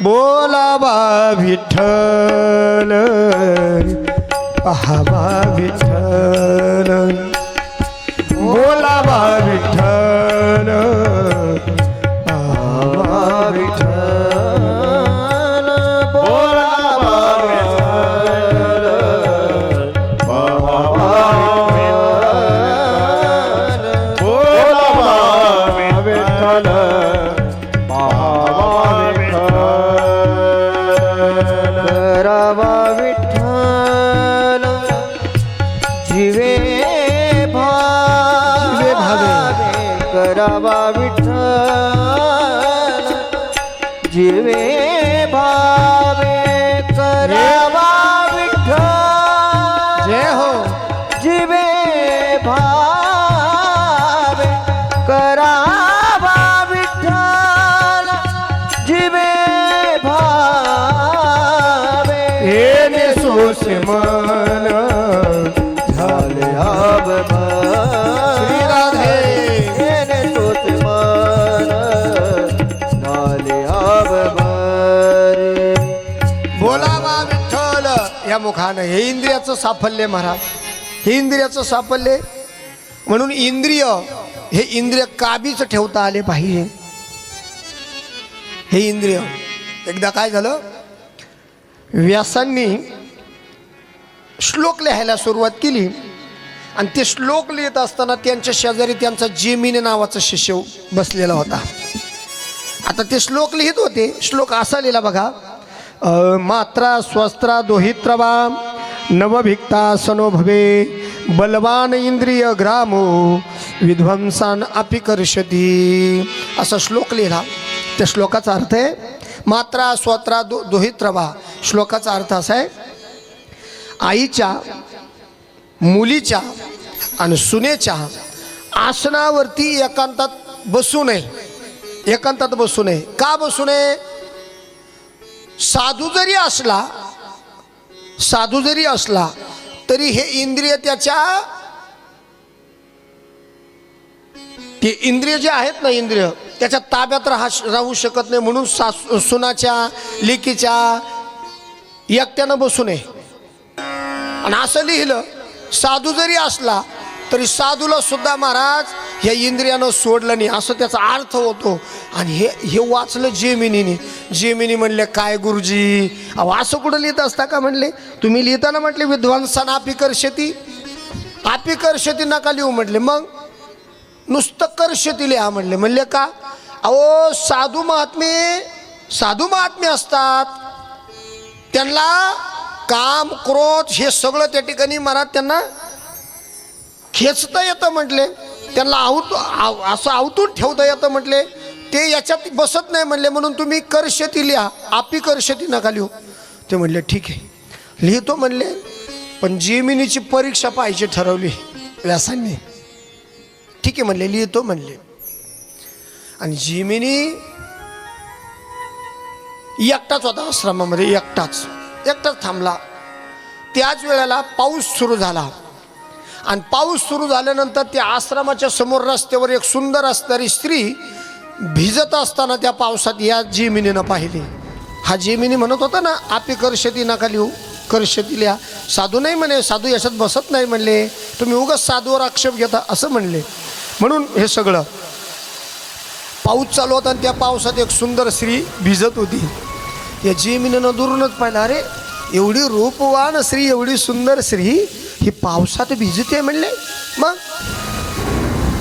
बोलावा विठ्ठल पाहावा विठ्ठल बोलावा विठ्ठल पाहावा विठ्ठल बोलावा विठ्ठल पाहावा विठ्ठल बोलावा विठ्ठल पाहावा करावा विठ्ठल जीवे भावे करावा विठ्ठल जीवे भावे करावा विठ्ठल जय हो जीवे भावे करावा विठ्ठल जीवे भावे येणे सोस मन झाले अब श्री राधे येणे तोच मन झाले अब भरे बोलावा विठ्ठल या मुखानं हे इंद्रियाचं साफल्य महाराज हे इंद्रियाचं साफल्य म्हणून हे इंद्रिय काबीच ठेवता आले पाहिजे हे इंद्रिय एकदा काय झालं व्यासांनी श्लोक लिहायला सुरुवात केली आणि ते श्लोक लिहित असताना त्यांच्या शेजारी त्यांचा जेमिनी नावाचा शिष्य बसलेला होता आता ते श्लोक लिहित होते श्लोक असा लिहिला बघा मात्रा स्वस्त्रा दोहित्रवा नवभिक्ता सनो भवे बलवान इंद्रिय ग्रामो विध्वंसान अपि कर्षती असा श्लोक लिहिला त्या श्लोकाचा अर्थ आहे मात्रा स्वत्रा दोहित्रवा श्लोकाचा अर्थ असा आहे आईच्या मुलीच्या आणि सुनेच्या आसनावरती एकांतात बसू नये एकांतात बसू नये का बसू नये साधू जरी असला तरी हे इंद्रिय ते इंद्रिय जे आहेत ना इंद्रिय त्याच्या ताब्यात राहू शकत नाही म्हणून सुनाच्या लेकीच्या एकट्यानं बसू नये आणि असं लिहिलं साधू जरी असला तरी साधूला सुद्धा महाराज ह्या इंद्रियानं सोडलं नाही असं त्याचा अर्थ होतो आणि हे वाचलं जेमिनी म्हणले काय गुरुजी अहो असं कुठं लिहित असता का म्हणले तुम्ही लिहिताना म्हटले विद्वांसांना आपी कर्षती नका लिहू म्हटले मग नुसतं कर्षती लिहा म्हणले का अहो साधू महात्मे असतात त्यांना काम क्रोध हे सगळं त्या ठिकाणी महाराज त्यांना खेचता येतं म्हटले त्यांना असं आवतून ठेवता येतं म्हटले ते याच्यात बसत नाही म्हणले म्हणून तुम्ही कर्षती लिहा आपी कर्षती नका लिहू ते म्हणले ठीक आहे लिहितो म्हणले पण जेमिनीची परीक्षा पाहिजे ठरवली व्यासांनी ठीक आहे म्हणले लिहितो म्हणले आणि जेमिनी एकटाच होता आश्रमामध्ये एकटाच थांबला त्याच वेळेला पाऊस सुरू झाला आणि पाऊस सुरू झाल्यानंतर त्या आश्रमाच्या समोर रस्त्यावर एक सुंदर असणारी स्त्री भिजत असताना त्या पावसात या जेमिनीनं पाहिली हा जेमिनी म्हणत होता ना आपी कर्षती नका लिहू कर्षती लिहा साधू नाही म्हणे साधू याच्यात बसत नाही म्हणले तुम्ही उगाच साधूवर आक्षेप घेता असं म्हणले म्हणून हे सगळं पाऊस चालू होता आणि त्या पावसात एक सुंदर स्त्री भिजत होती या जेमिनीनं दुरूनच पाहिलं अरे एवढी रूपवान स्त्री एवढी सुंदर स्त्री ही पावसात भिजते म्हणले मग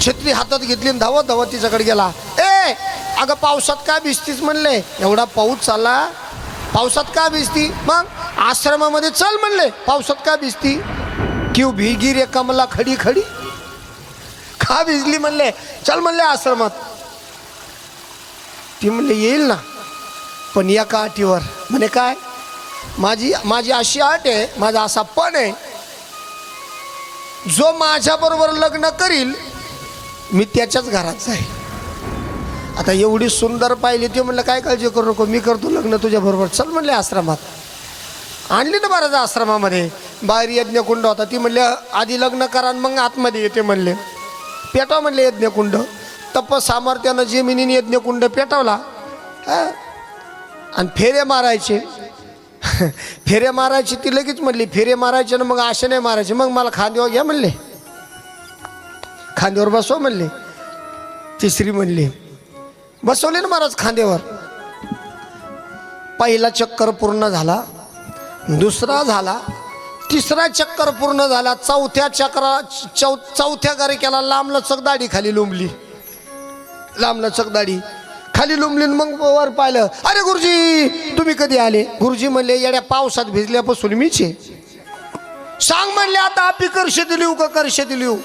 छत्री हातात घेतली आणि धावत तिच्याकडे गेला अगं पावसात का भिजतीस म्हणले एवढा पाऊस चालला पावसात का भिजती मग आश्रमामध्ये चल म्हणले पावसात का भिजती क्यों भीगी रे कमला खडी खडी का भिजली म्हणले चल म्हणले आश्रमात ती म्हणले येईल ना पण एका अटीवर म्हणे काय माझी अशी अट आहे माझा असा पण आहे जो माझ्याबरोबर लग्न करील मी त्याच्याच घरात जाईल आता एवढी सुंदर पाहिली ते म्हणलं काय काळजी करू नको मी करतो लग्न तुझ्याबरोबर चल म्हणले आश्रमात आणली ना महाराज आश्रमामध्ये बाहेर यज्ञकुंड होता ती म्हणले आधी लग्न करा मग आतमध्ये येते म्हणले पेटवा म्हणले यज्ञकुंड तप सामर्थ्यानं जेमिनीने यज्ञकुंड पेटवला आणि फेरे मारायचे. फेरे मारायचे ती लगेच म्हणली, फेरे मारायचे ना मग असे नाही मारायचे. मग मला खांद्यावर घ्या म्हणले, खांद्यावर बसवा म्हणले. तिसरी म्हणली, बसवले ना महाराज खांद्यावर. पहिला चक्कर पूर्ण झाला, दुसरा झाला, तिसरा चक्कर पूर्ण झाला, चौथ्या गारिकेला लांबलचक दाढी खाली लोंबली, लांबलचक दाढी खाली लोंबली. मग वर पाहिलं, अरे गुरुजी तुम्ही कधी आले? गुरुजी म्हणले, येड्या पावसात भिजल्यापासून मीच आहे. सांग म्हणले, आता आपी कर्षेत लिहू का कर्षेत लिहू?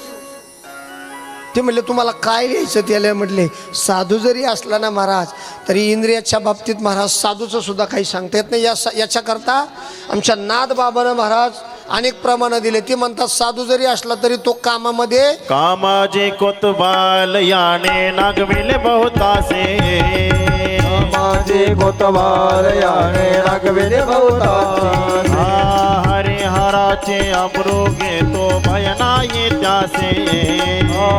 ते म्हणले, तुम्हाला काय लिहायचं? त्याला म्हटले, साधू जरी असला ना महाराज तरी इंद्रियाच्या बाबतीत महाराज साधूचं सुद्धा काही सांगता येत नाही. याच्याकरता आमच्या नाथ बाबानं महाराज अनेक प्रमाण दिले. ते म्हणतात, साधू जरी असला तरी तो कामामध्ये कामाचे कोतवाल याने नागविले बहुतासे. माझे कोतवाल याने रागविले बहुतासे. हरिहराचे अमृगे तो भयना ये त्यासे.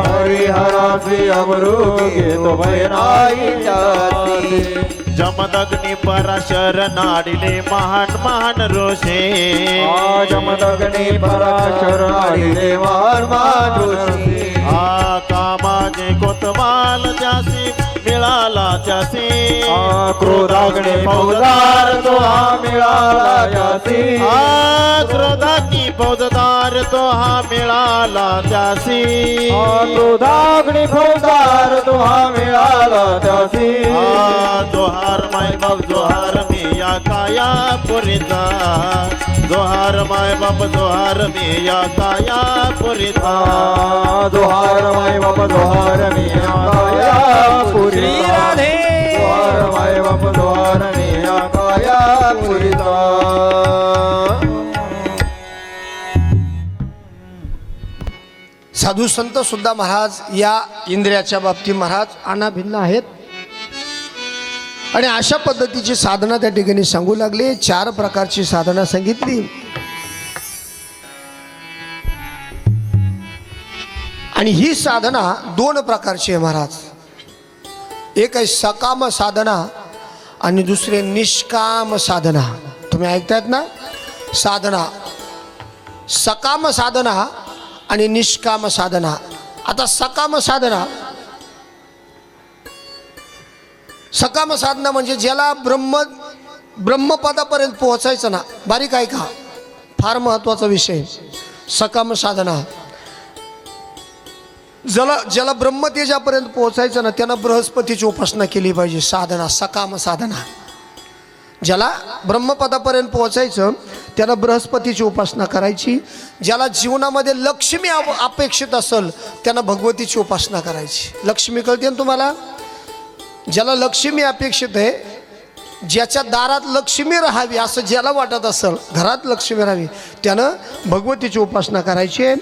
हरिहराचे अमृगे तो भयनाई त्यासे. जमदग्नी पराशर नाडिले महान महान रोषे. जमदग्नी पराशर नाडिले महान महान रोषे. कामाचे कोतवाल त्यासे मिळाला त्यासे. क्रोधाग्नी फौजदार तो हा मिळाला त्यासे. क्रोधाग्नी फौजदार तो हा मिळाला त्यासे. क्रोधाग्नी फौजदार तो हा मिळाला त्यासे. जोहार माय बाप जोहार मी या काया पुरीचा. जोहार माय बाप जोहार मी या काया पुरीचा. जोहार माय बाप जोहार मी या काया पुरीचा. जोहार माय बाप जोहार मी या काया पुरीचा. साधू संत सुद्धा महाराज या इंद्रियाच्या बाबतीत महाराज अनाभिन्न आहेत. आणि अशा पद्धतीची साधना त्या ठिकाणी सांगू लागले. 4 प्रकारची साधना सांगितली. आणि ही साधना 2 प्रकारची आहे महाराज. एक आहे सकाम साधना आणि दुसरे निष्काम साधना. तुम्ही ऐकतायत ना? साधना, सकाम साधना आणि निष्काम साधना. आता सकाम साधना, सकाम साधना म्हणजे ज्याला ब्रह्मपदापर्यंत पोहोचायचं ना. बारीक आहे का? फार महत्वाचा विषय. सकाम साधना, ज्याला ब्रह्मतेजापर्यंत पोहोचायचं ना त्यानं बृहस्पतीची उपासना केली पाहिजे. साधना सकाम साधना. ज्याला ब्रह्मपदापर्यंत पोहोचायचं त्यानं बृहस्पतीची उपासना करायची. ज्याला जीवनामध्ये लक्ष्मी अपेक्षित असेल त्यानं भगवतीची उपासना करायची. लक्ष्मी कळते ना तुम्हाला? ज्याला लक्ष्मी अपेक्षित आहे, ज्याच्या दारात लक्ष्मी राहावी असं ज्याला वाटत असेल, घरात लक्ष्मी राहावी, त्यानं भगवतीची उपासना करायची.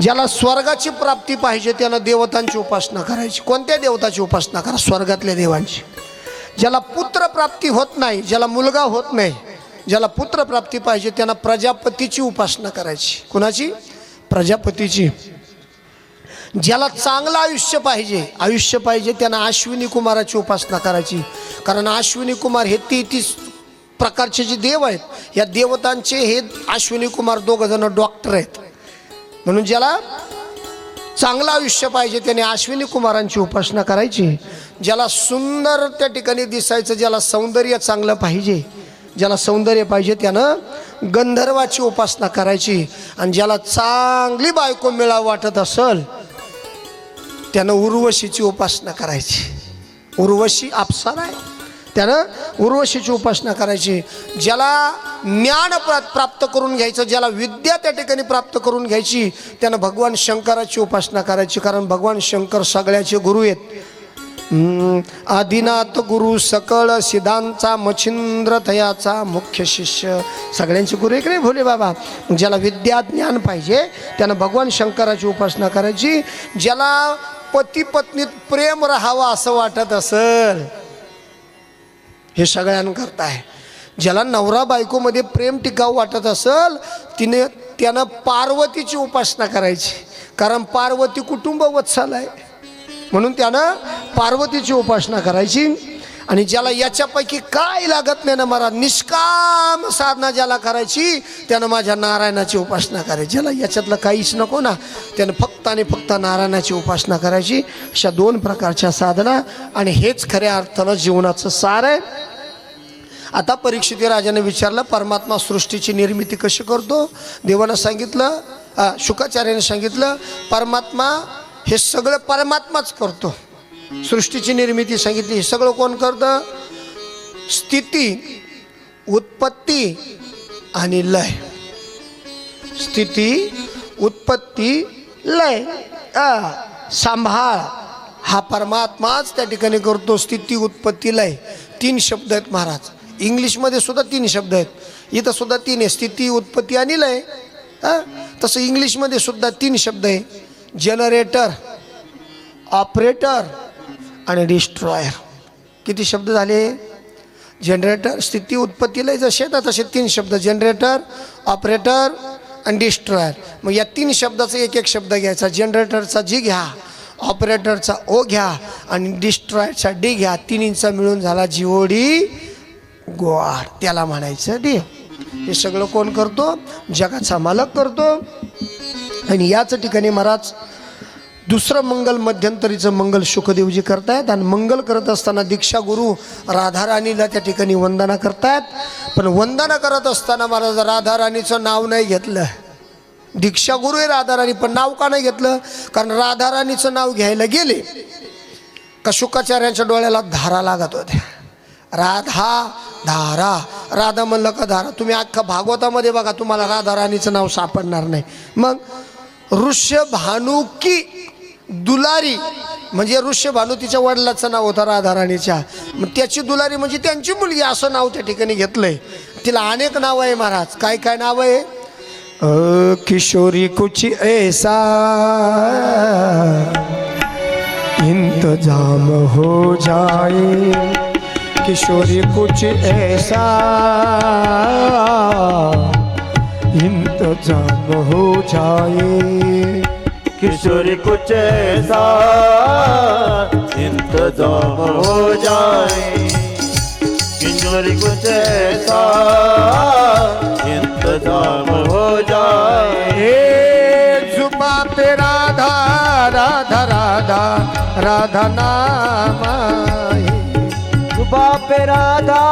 ज्याला स्वर्गाची प्राप्ती पाहिजे त्यानं देवतांची उपासना करायची. कोणत्या देवताची उपासना करा? स्वर्गातल्या देवांची. ज्याला पुत्र प्राप्ती होत नाही, ज्याला मुलगा होत नाही, ज्याला पुत्र प्राप्ती पाहिजे त्यानं प्रजापतीची उपासना करायची. कुणाची? प्रजापतीची. ज्याला चांगलं आयुष्य पाहिजे त्यानं अश्विनी कुमाराची उपासना करायची. कारण अश्विनी कुमार हे 33 प्रकारचे जे देव आहेत, या देवतांचे हे अश्विनी कुमार 2 जण डॉक्टर आहेत. म्हणून ज्याला चांगलं आयुष्य पाहिजे त्याने अश्विनी कुमारांची उपासना करायची. ज्याला सुंदर त्या ठिकाणी दिसायचं, ज्याला सौंदर्य चांगलं पाहिजे, ज्याला सौंदर्य पाहिजे त्यानं गंधर्वाची उपासना करायची. आणि ज्याला चांगली बायको मिळावं वाटत असेल त्यानं उर्वशीची उपासना करायची. उर्वशी अप्सरा आहे, त्यानं उर्वशीची उपासना करायची. ज्याला ज्ञान प्राप्त करून घ्यायचं, ज्याला विद्या त्या ठिकाणी प्राप्त करून घ्यायची त्यानं भगवान शंकराची उपासना करायची. कारण भगवान शंकर सगळ्याचे गुरु आहेत. आदिनाथ गुरु सकळ सिद्धांचा मच्छिंद्र तयाचा मुख्य शिष्य. सगळ्यांचे गुरु एक नाही भोले बाबा. ज्याला विद्या ज्ञान पाहिजे त्यानं भगवान शंकराची उपासना करायची. ज्याला पती पत्नीत प्रेम राहावं असं वाटत असेल, हे सगळ्यांकरता आहे. ज्याला नवरा बायकोमध्ये प्रेम टिकावं वाटत असेल त्यानं पार्वतीची उपासना करायची. कारण पार्वती कुटुंब वत्सल आहे म्हणून त्यानं पार्वतीची उपासना करायची. आणि ज्याला याच्यापैकी काय लागत नाही ना महाराज, निष्काम साधना ज्याला करायची त्यानं माझ्या नारायणाची उपासना करायची. ज्याला याच्यातलं काहीच नको ना त्यानं फक्त आणि फक्त नारायणाची उपासना करायची. अशा 2 प्रकारच्या साधना, आणि हेच खऱ्या अर्थानं जीवनाचं सार आहे. आता परीक्षित राजाने विचारलं, परमात्मा सृष्टीची निर्मिती कशी करतो? देवानं सांगितलं, शुकाचार्याने सांगितलं, परमात्मा हे सगळं परमात्माच करतो. सृष्टीची निर्मिती सांगितली, हे सगळं कोण करतं? स्थिती, उत्पत्ती आणि लय. स्थिती, उत्पत्ती, लय, सांभाळ हा परमात्माच त्या ठिकाणी करतो. स्थिती, उत्पत्ती, लय 3 शब्द आहेत महाराज. इंग्लिशमध्ये सुद्धा 3 शब्द आहेत, इथं सुद्धा 3 आहे, स्थिती, उत्पत्ती आणि लय. तसं इंग्लिशमध्ये सुद्धा 3 शब्द आहे, जनरेटर, ऑपरेटर आणि डिस्ट्रॉयर. किती शब्द झाले? जनरेटर, स्थिती, उत्पत्ती, लय जसे येतात तसे 3 शब्द, जनरेटर, ऑपरेटर आणि डिस्ट्रॉयर. मग या 3 शब्दाचा एक शब्द घ्यायचा. जनरेटरचा जी घ्या, ऑपरेटरचा ओ घ्या आणि डिस्ट्रॉयरचा डी घ्या. 3 मिळून झाला जीओडी गोड. त्याला म्हणायचं देव. हे सगळं कोण करतो? जगाचा मालक करतो. आणि याच ठिकाणी महाराज दुसरं मंगल, मध्यंतरीचं मंगल शुकदेवजी करतायत. आणि मंगल करत असताना दीक्षा गुरु राधाराणीला त्या ठिकाणी वंदना करतायत. पण वंदना करत असताना महाराज राधाराणीचं नाव नाही घेतलं. दीक्षा गुरु आहे राधाराणी, पण नाव का नाही घेतलं? कारण राधाराणीचं नाव घ्यायला गेले का शुकाचार्यांच्या डोळ्याला धारा लागत होत्या. राधा, धारा, राधा म्हणलं का धारा. तुम्ही अख्खा भागवतामध्ये बघा, तुम्हाला राधाराणीचं नाव सापडणार नाही. मग ऋष्यभानुकी दुलारी म्हणजे ऋष्यभानू तिच्या वडिलाचं नाव होतं राधाराणीच्या. मग त्याची दुलारी म्हणजे त्यांची मुलगी असं नाव त्या ठिकाणी घेतलंय. तिला अनेक नाव आहे महाराज. काय काय नाव आहे? किशोरी कुछ ऐसा इंतजाम हो जाए, किशोरी कुछ ऐसा इंतजाम हो जाए, किशोरी कुछ ऐसा इंतजाम हो जाए, किशोरी कुछ ऐसा इंतजाम हो जाए. जुबा पे राधा राधा राधा राधा नाम आए, जुबा पे राधा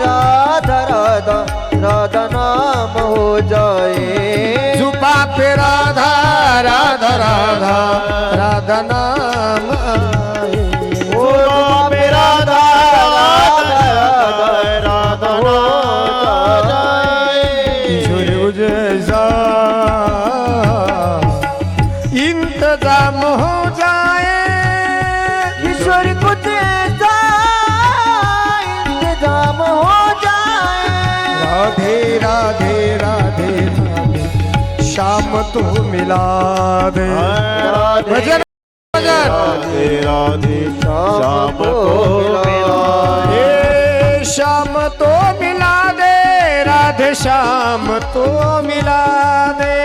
राधा राधा राधा नाम हो जाए, जुबा पे राधा राधा राधा राधा नाम आए. ओ पे राधा राधा राधा हो जाए, किशोरी जैसा इंतजाम हो जाए, किशोरी कुछ ऐसा इंतजाम हो जाए. राधे राधे राधे राधे श्याम तो मिला दे. भजन भजन. राधे राधे श्याम को मिलाए, श्याम तो मिला दे, राधे श्याम तो मिला दे,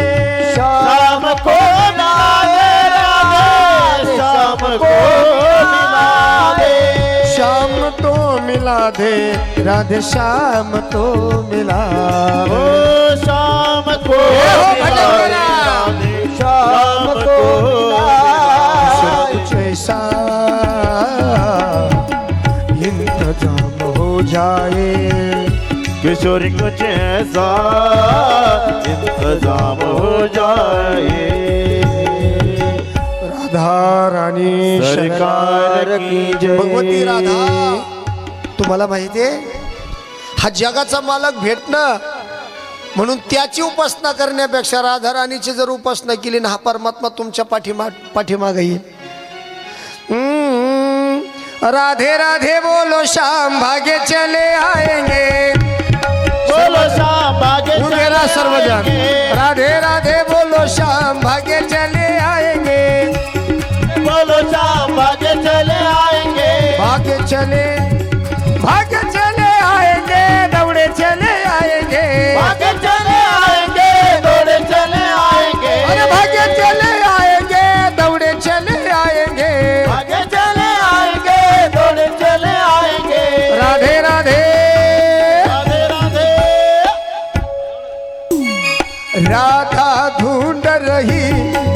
श्याम को मिलाए, राधे श्याम को मिलाए, श्याम तो मिला दे, राधे श्याम तो मिला ओ दे. श्याम को भजन मिलाए, श्याम को सब कुछ ऐसा इंतजाम हो जाए, किशोरी कुछ ऐसा इंतजाम हो जाए. राधा राणी सरकार की जय. भगवती राधा. तुम्हाला माहिती आहे, हा जगाचा मालक भेटणं म्हणून त्याची उपासना करण्यापेक्षा राधा राणीची जर उपासना केली ना, हा परमात्मा तुमच्या पाठीमागे येईल. राधे राधे बोलो श्याम भाग्य चले आएंगे, बोलो श्याम भाग्य उभे रहा सर्वजन. राधे राधे बोलो श्याम भाग्य चले आएंगे, बोलो श्याम भाग्य चले आएंगे, भाग्य चले आएंगे, दौड़े चले आएंगे, भाग्य चले आएंगे, दौड़े चले आएंगे, अरे भाग्य चले आएंगे, दौड़े चले आएंगे, भाग्य चले आएंगे, दौड़े चले आएंगे. राधा ढूंढ रही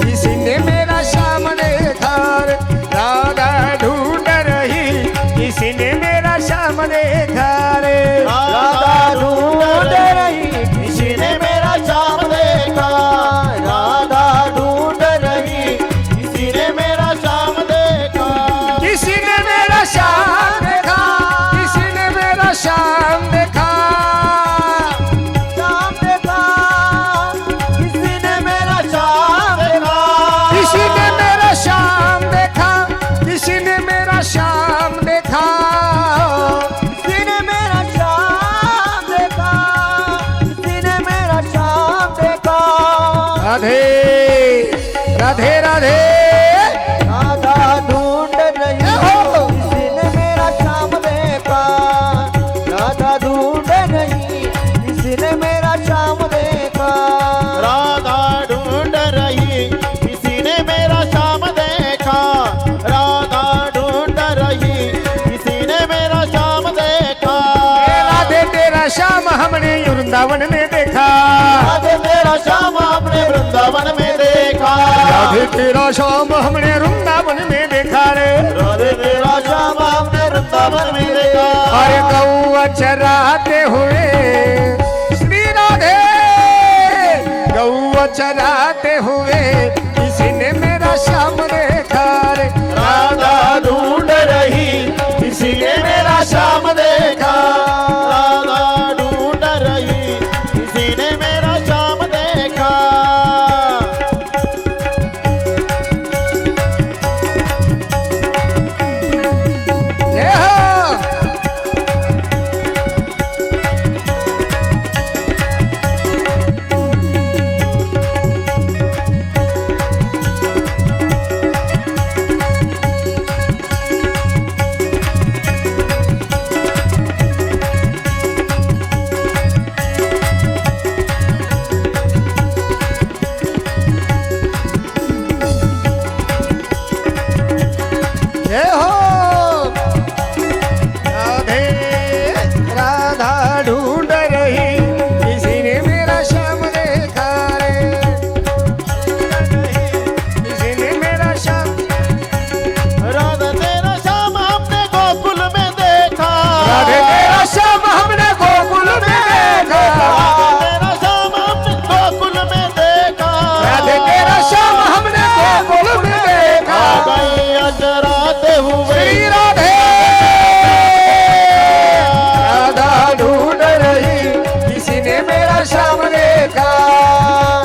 किसी ने मेरा श्याम देखा रे। राधा ढूंढ रही किसी ने मेरा श्याम देखा रे। राधा ढूंढ रही किसी ने मेरा श्याम देखा। राधा ढूंढ रही किसी ने मेरा श्याम देखा। किसी ने मेरा श्याम देखा, किसी ने मेरा श्याम देखा। श्याम देखा किसी ने मेरा श्याम देखा। किसी ने मेरा श्याम देखा, किसी ने मेरा श्याम देखा। किसी ने मेरा श्याम देखा। किसी ने मेरा श्याम देखा। राधे राधे राधे। राधा ढूंढ रही किसी ने मेरा श्याम देखा। राधा ढूंढ रही किसी ने मेरा श्याम देखा। राधा ढूंढ रही किसी ने मेरा श्याम देखा। राधा ढूंढ रही किसी ने मेरा श्याम देखा। राधे तेरा श्याम हमने वृंदावन में देखा। राधे तेरा श्याम अपने वृंदावन में देखा। राधे तेरा श्याम हमने वृंदावन में देखा रे। राधे तेरा श्याम अपने वृंदावन में देखा। अरे गौआ चराते हुए श्री राधे, गौआ चराते हुए किसी ने मेरा श्याम देखा रे। राधा ढूंढ रही किसी ने मेरा श्याम देखा। राधा ढूंढ रही किसी ने मेरा श्याम देखा। ये हो। ये हो। राधे राधा ढूंढ रही किसी ने मेरा श्याम देखा रे। किसी ने मेरा श्याम। राधा तेरा श्याम हमने गोकुल में देखा। राधे तेरा श्याम हमने गोकुल में देखा। तेरा श्याम हमने गोकुल में देखा। राधे तेरा श्याम हमने गोकुल में देखा। गैया चराते हुए श्री राधे राधा ढूंढ रही किसी ने मेरा श्याम देखा।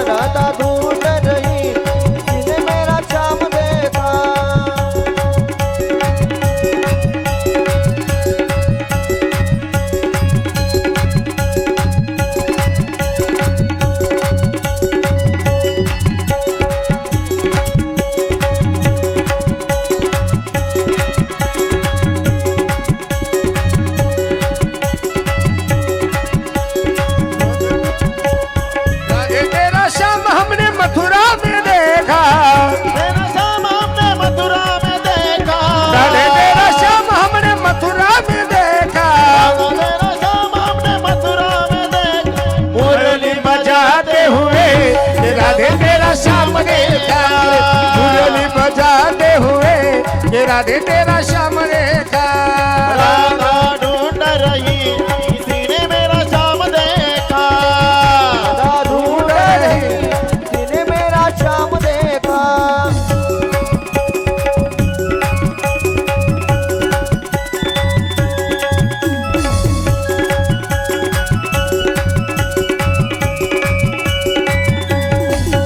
राधा ढूंढ रही किसी ने मेरा श्याम देखा। राधे तेरा श्याम हमने मथुरा में देखा। तेरा श्याम हमने मथुरा में देखा। राधे तेरा श्याम हमने मथुरा में देखा। तेरा श्याम हमने मथुरा में देखा। मुरली बजाते हुए राधे तेरा श्याम देखा। मुरली बजाते हुए राधे तेरा श्याम देखा। राधा ढूंढ रही किसी ने मेरा श्याम देखा। राधा ढूंढ रही किसी ने मेरा श्याम देखा।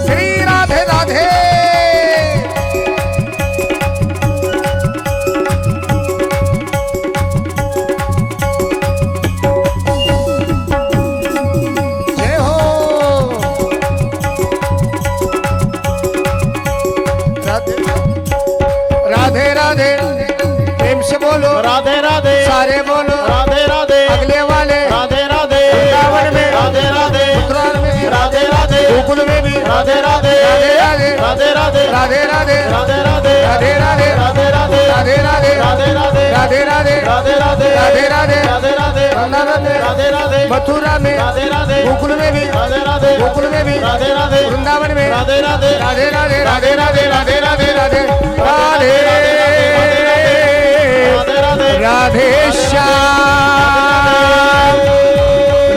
श्री राधे राधे। जय हो। राधे राधे राधे प्रेम से बोलो। राधे राधे सारे बोलो। राधे राधे अगले वाले राधे राधे वृंदावन में। राधे राधे मथुरा में। राधे राधे गोकुल में भी। राधे राधे राधे राधे राधे राधे राधे राधे राधे राधे राधे राधे राधे राधे राधे राधे राधे राधे राधे राधे राधे राधे राधे राधे राधे राधे राधे वृंदावन में राधे राधे मथुरा में राधे राधे गोकुल में भी राधे राधे गोकुल में भी राधे राधे वृंदावन में राधे राधे राधे राधे राधे राधे राधे राधे राधे राधे राधे राधे राधे श्याम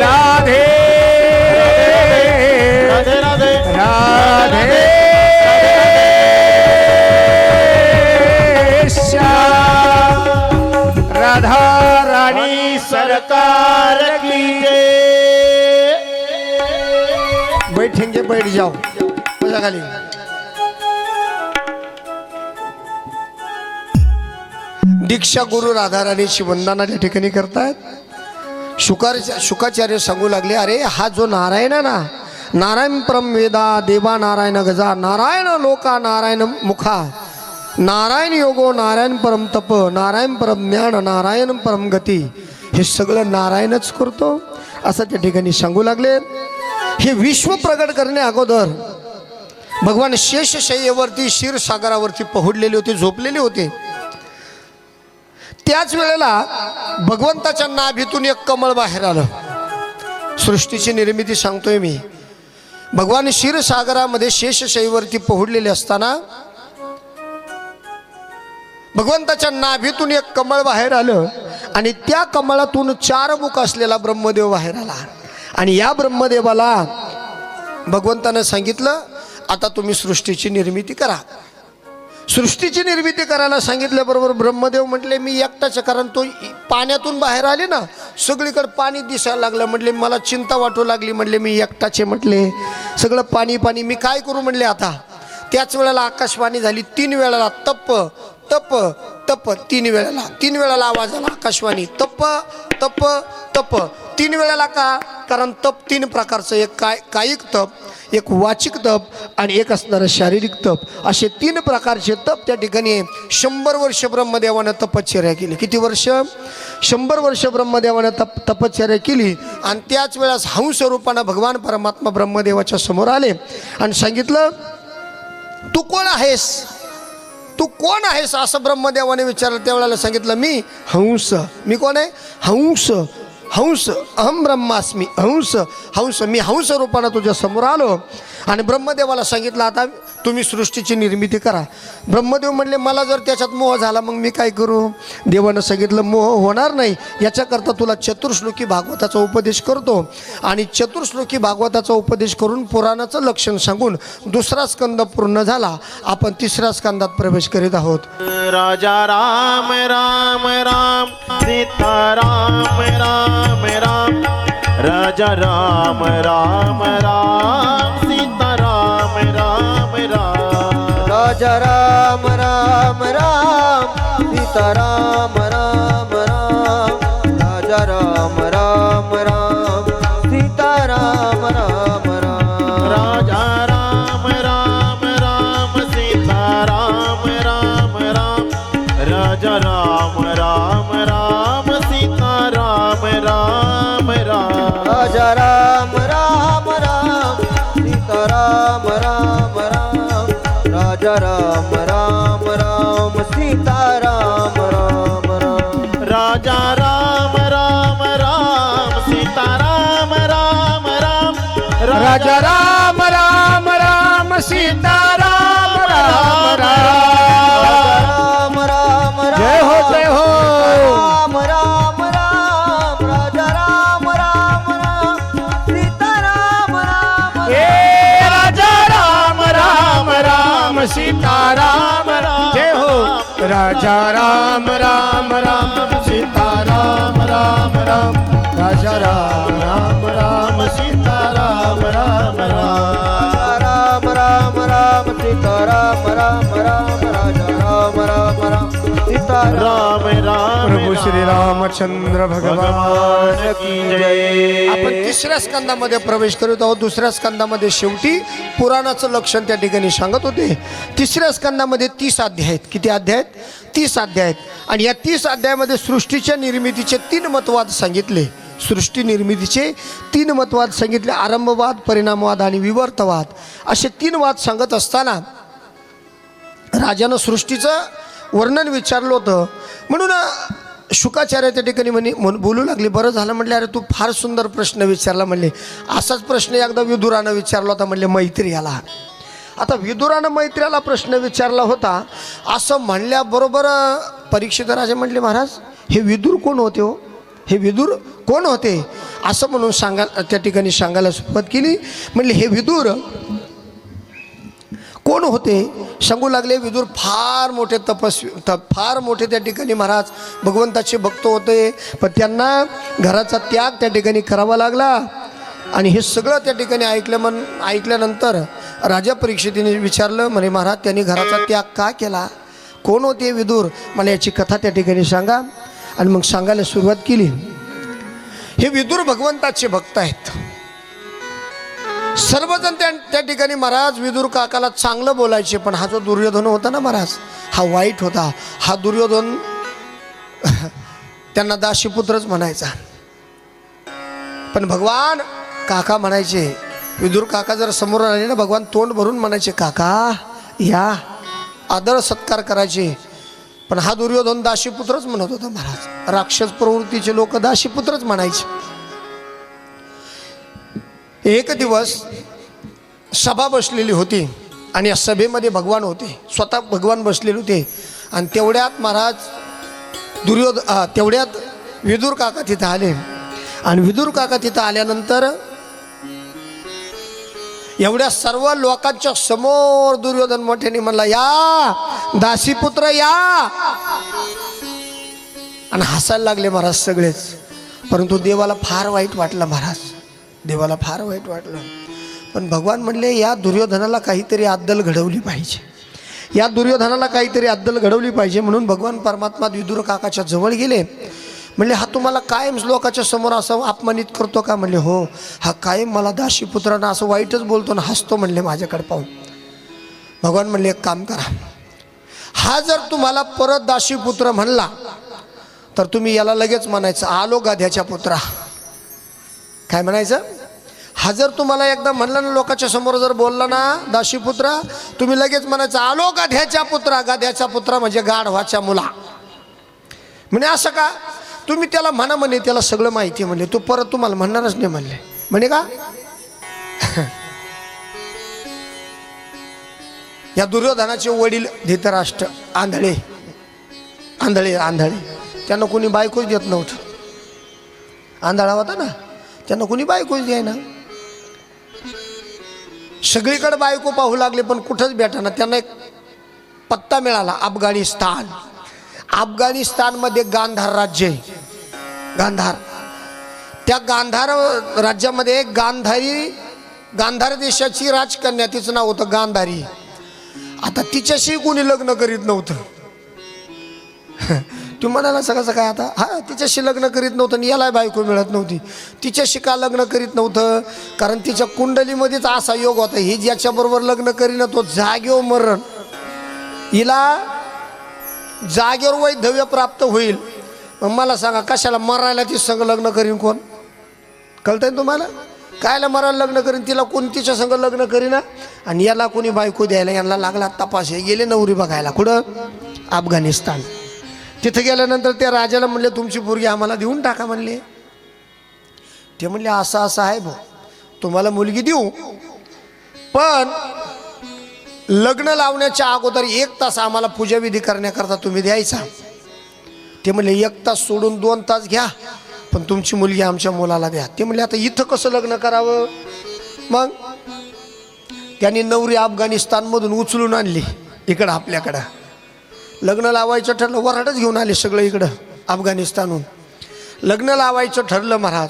राधे राधे राधे राधे श्याम राधा रानी सरकार की जय। बैठेंगे बैठ जाओ मजा खाली दीक्षा गुरु राधा राणीची वंदना त्या ठिकाणी करतायत शुकाचार्य सांगू लागले अरे हा जो नारायण आहे ना नारायण परम वेदा देवा नारायण गजा नारायण लोका नारायण मुखा नारायण योगो नारायण परम तप नारायण परम ज्ञान नारायण परम गती हे सगळं नारायणच करतो असं त्या ठिकाणी सांगू लागले हे विश्व प्रगट करण्या अगोदर भगवान शेषशय्येवरती क्षीरसागरावरती पहुडलेले होते झोपलेले होते त्याच वेळेला भगवंताच्या नाभीतून एक कमळ बाहेर आलं सृष्टीची निर्मिती सांगतोय मी भगवान क्षीरसागरामध्ये शेषशय्येवरती पहुडलेले असताना भगवंताच्या नाभीतून एक कमळ बाहेर आलं आणि त्या कमळातून 4 मुख असलेला ब्रह्मदेव बाहेर आला आणि या ब्रह्मदेवाला भगवंतानं सांगितलं आता तुम्ही सृष्टीची निर्मिती करा सृष्टीची निर्मिती करायला सांगितल्याबरोबर ब्रह्मदेव म्हटले मी एकटाच कारण तो पाण्यातून बाहेर आले ना सगळीकडे पाणी दिसायला लागलं म्हटले मला चिंता वाटू लागली म्हटले मी एकटाचे म्हटले सगळं पाणी पाणी मी काय करू म्हटले आता त्याच वेळेला आकाशवाणी झाली 3 वेळेला तप तप तप 3 वेळेला आवाज आला आकाशवाणी तप तप तप 3 वेळेला का कारण तप 3 प्रकारचं एक कायिक तप एक वाचिक तप आणि एक असणारं शारीरिक तप असे 3 प्रकारचे तप त्या ठिकाणी 100 वर्ष ब्रह्मदेवानं तपश्चर्या केली किती वर्ष 100 वर्ष ब्रह्मदेवानं तपश्चर्या केली आणि त्याच वेळेस हंस रूपानं भगवान परमात्मा ब्रह्मदेवाच्या समोर आले आणि सांगितलं तू कोण आहेस तू कोण आहेस असं ब्रह्मदेवाने विचारलं त्यावेळेला सांगितलं मी हंस मी कोण आहे हंस हंस अहम ब्रह्मास्मी हंस हंस मी हंस रूपानं तुझ्या समोर आलो आणि ब्रह्मदेवाला सांगितलं आता तुम्ही सृष्टीची निर्मिती करा ब्रह्मदेव म्हणले मला जर त्याच्यात मोह झाला मग मी काय करू देवानं सांगितलं मोह होणार नाही याच्याकरता तुला चतुर्श्लोकी भागवताचा उपदेश करतो आणि चतुर्श्लोकी भागवताचा उपदेश करून पुराणाचं लक्षण सांगून 2रा स्कंद पूर्ण झाला आपण 3ऱ्या स्कंदात प्रवेश करीत आहोत राजा राम राम राम सीता राम राम राम राजा राम राम राम सीता राम राम राम राजा राम राम राम सीता राम राम राम राजा राम राम राम सीता राम राम राम राजा राम राम राम सीता राम राम राम राजा राम राम राम सीता राम राम राम राजा राम राम राम सीता राम राम राम राजा राम राम राम सीता राम राम राम राजा राम राम राम सीता राम राम राम राजा राम राम राम सीता राम राम राम राम राम राम जय हो जय हो राम राम राम राजा राम राम राम सीता राम राम हे राजा राम राम राम सीता राम राम जय हो राजा राम राम राम सीता राम राम राम राजा राम राम राम सीता राम राम राम राम राम राम सीता राम राम राम राजा राम राम राम सीता राम राम प्रभू श्री रामचंद्र भगवान की जय आपण 3ऱ्या स्कंदामध्ये प्रवेश करत आहोत 2ऱ्या स्कंदामध्ये शेवटी पुराणाचं लक्षण त्या ठिकाणी सांगत होते 3ऱ्या स्कंदामध्ये 30 अध्याय आहेत किती अध्याय आहेत 30 अध्याय आहेत आणि या 30 अध्यायामध्ये सृष्टीच्या निर्मितीचे 3 मतवाद सांगितले सृष्टी निर्मितीचे 3 मतवाद सांगितले आरंभवाद परिणामवाद आणि विवर्तवाद असे 3 वाद सांगत असताना राजानं सृष्टीचं वर्णन विचारलं होतं म्हणून शुकाचार्य त्या ठिकाणी बोलू लागले. बरं झालं म्हणले, अरे तू फार सुंदर प्रश्न विचारला म्हणले. असाच प्रश्न एकदा विदुरानं विचारला होता म्हणले मैत्रियाला. आता विदुरानं मैत्र्याला प्रश्न विचारला होता असं म्हणल्याबरोबर परीक्षित राजे म्हणले, महाराज हे विदुर कोण होते हो, हे विदुर कोण होते असं म्हणून त्या ठिकाणी सांगायला सुरुवात केली. म्हणले हे विदुर कोण होते सांगू लागले. विदुर फार मोठे फार मोठे त्या ठिकाणी महाराज भगवंताचे भक्त होते, पण त्यांना घराचा त्याग त्या ठिकाणी करावा लागला. आणि हे सगळं त्या ठिकाणी ऐकल्यानंतर राजा परीक्षितीने विचारलं, म्हणे महाराज त्यांनी घराचा त्याग का केला, कोण होते विदुर, मला याची कथा त्या ठिकाणी सांगा. आणि मग सांगायला सुरुवात केली. हे विदुर भगवंताचे भक्त आहेत. सर्वजण त्या ठिकाणी महाराज विदुर काकाला चांगलं बोलायचे, पण हा जो दुर्योधन होता ना महाराज, हा वाईट होता. हा दुर्योधन त्यांना दासीपुत्रच म्हणायचा. पण भगवान काका म्हणायचे. विदुर काका जर समोर आले ना, भगवान तोंड भरून म्हणायचे काका या, आदर सत्कार करायचे. पण हा दुर्योधन दासीपुत्रच म्हणत होता महाराज. राक्षस प्रवृत्तीचे लोक दासीपुत्रच म्हणायचे. एक दिवस सभा बसलेली होती आणि या सभेमध्ये भगवान होते, स्वतः भगवान बसलेले होते. आणि तेवढ्यात महाराज तेवढ्यात विदुर काका तिथं आले. आणि विदुर काका तिथं आल्यानंतर एवढ्या सर्व लोकांच्या समोर दुर्योधन मोठ्याने म्हणला, या दासीपुत्र या. आणि हसायला लागले महाराज सगळेच. परंतु देवाला फार वाईट वाटलं महाराज, देवाला फार वाईट वाटलं. पण भगवान म्हणले या दुर्योधनाला काहीतरी अद्दल घडवली पाहिजे, या दुर्योधनाला काहीतरी अद्दल घडवली पाहिजे. म्हणून भगवान परमात्मा विदुर काकाच्या जवळ गेले. म्हणले हा तुम्हाला कायम लोकांच्या समोर असं अपमानित करतो का. म्हणले हो, हा कायम मला दासीपुत्रांना असं वाईटच बोलतो ना, हसतो म्हणले माझ्याकडे पाहून. भगवान म्हणले एक काम करा, हा जर तुम्हाला परत दासीपुत्र म्हणला तर तुम्ही याला लगेच म्हणायचं आलो गाध्याच्या पुत्रा. काय म्हणायचं, हा जर तुम्हाला एकदा म्हणला ना, लोकांच्या समोर जर बोलला ना दासीपुत्रा, तुम्ही लगेच म्हणायचं आलो गाध्याच्या पुत्रा. गाध्याचा पुत्रा म्हणजे गाढवाच्या मुला. म्हणे असं का, तुम्ही त्याला म्हणा म्हणे, त्याला सगळं माहिती म्हणले, तो परत तुम्हाला म्हणणारच नाही म्हणले. म्हणे का या दुर्योधनाचे वडील धृतराष्ट्र आंधळे आंधळे आंधळे, त्यांना कोणी बायकोच देत नव्हतं. आंधळा होता ना, त्यांना कोणी बायकोच द्यायना. सगळीकडे बायको पाहू लागले पण कुठंच भेटाना. त्यांना एक पत्ता मिळाला, अफगाणिस्तान. अफगाणिस्तानमध्ये गांधार राज्य आहे, गांधार. त्या गांधार राज्यामध्ये गांधार देशाची राजकन्या, तिचं नाव होतं गांधारी. आता तिच्याशी कोणी लग्न करीत नव्हतं. तू म्हणाला सगळं काय आता, हा तिच्याशी लग्न करीत नव्हतं आणि याला बायको मिळत नव्हती. तिच्याशी का लग्न करीत नव्हतं, कारण तिच्या कुंडलीमध्येच असा योग होता, ही ज्याच्याबरोबर लग्न करीन तो जागेवर मरण, हिला जागेवर वैधव्य प्राप्त होईल. मग मला सांगा कशाला मरायला ती संग लग्न करीन कोण, कळतंय तुम्हाला. कायला मरायला लग्न करीन, तिला कोण तिच्या संग लग्न करीना. आणि याला कोणी बायको द्यायला, यांना लागला तपास. हे गेले नवरी बघायला कुठं, अफगाणिस्तान. तिथं गेल्यानंतर त्या राजाला म्हणले तुमची पोरगी आम्हाला देऊन टाका म्हणले. ते म्हणले असं असं आहे भाऊ, तुम्हाला मुलगी देऊ, पण लग्न लावण्याच्या अगोदर 1 तास आम्हाला पूजाविधी करण्याकरता तुम्ही द्यायचा. ते म्हणले 1 तास सोडून 2 तास घ्या, पण तुमची मुलगी आमच्या मुलाला द्या. ते म्हणले आता इथं कसं लग्न करावं. मग त्यांनी नवरी अफगाणिस्तानमधून उचलून आणली इकडं आपल्याकडं. लग्न लावायचं ठरलं, वराडच घेऊन आले सगळं इकडं अफगाणिस्तानहून. लग्न लावायचं ठरलं महाराज.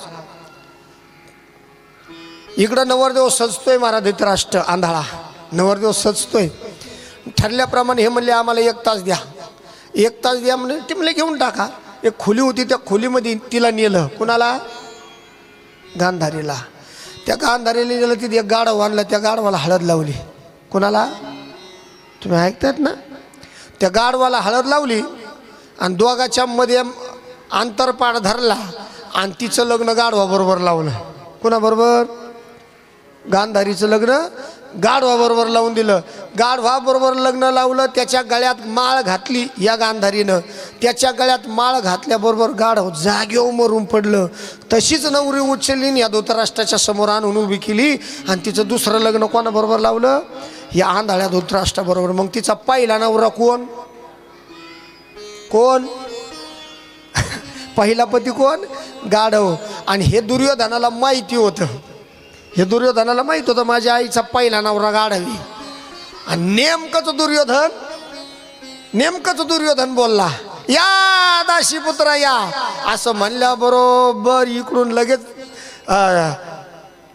इकडं नवरदेव सजतोय महाराज, धृतराष्ट्र आंधळा नवरदेव सजतोय. ठरल्याप्रमाणे हे म्हणले आम्हाला 1 तास द्या, 1 तास द्या म्हणे. ते म्हणले घेऊन टाका. एक खोली होती, त्या खोलीमध्ये तिला नेलं. कुणाला, गांधारीला. त्या गांधारीला नेलं, तिथे एक गाढव आणलं, त्या गाढवाला हळद लावली. कुणाला, तुम्ही ऐकतात ना, त्या गाढवाला हळद लावली आणि दोघाच्या मध्ये आंतरपाड धरला आणि तिचं लग्न गाढवाबरोबर लावलं. कुणाबरोबर, गांधारीचं लग्न गाढवाबरोबर लावून दिलं. गाढवाबरोबर लग्न लावलं, त्याच्या गळ्यात माळ घातली या गांधारीनं. त्याच्या गळ्यात माळ घातल्याबरोबर गाढव जागेवर मरून पडलं. तशीच नवरी उचलली या धृतराष्ट्राच्या समोर आणून उभी केली आणि तिचं दुसरं लग्न कोणाबरोबर लावलं? या आंधळ्या धृतराष्ट्राबरोबर. मग तिचा पहिला नवरा कोण कोण पहिला पती कोण? गाढव. आणि हे दुर्योधनाला माहिती होतं, हे दुर्योधनाला माहित होतं माझ्या आईचा पहिला नवरा गाढवी. आणि नेमकंच दुर्योधन बोलला, या दाशी पुत्रा या, असं म्हणल्याबरोबर इकडून लगेच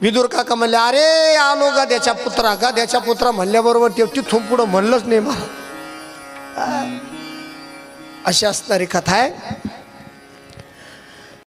विदुर काका म्हणले, अरे आलो गद्याच्या पुत्रा म्हणल्याबरोबर ते तिथून पुढं म्हणलंच नाही मला. अशी असणारी कथा आहे.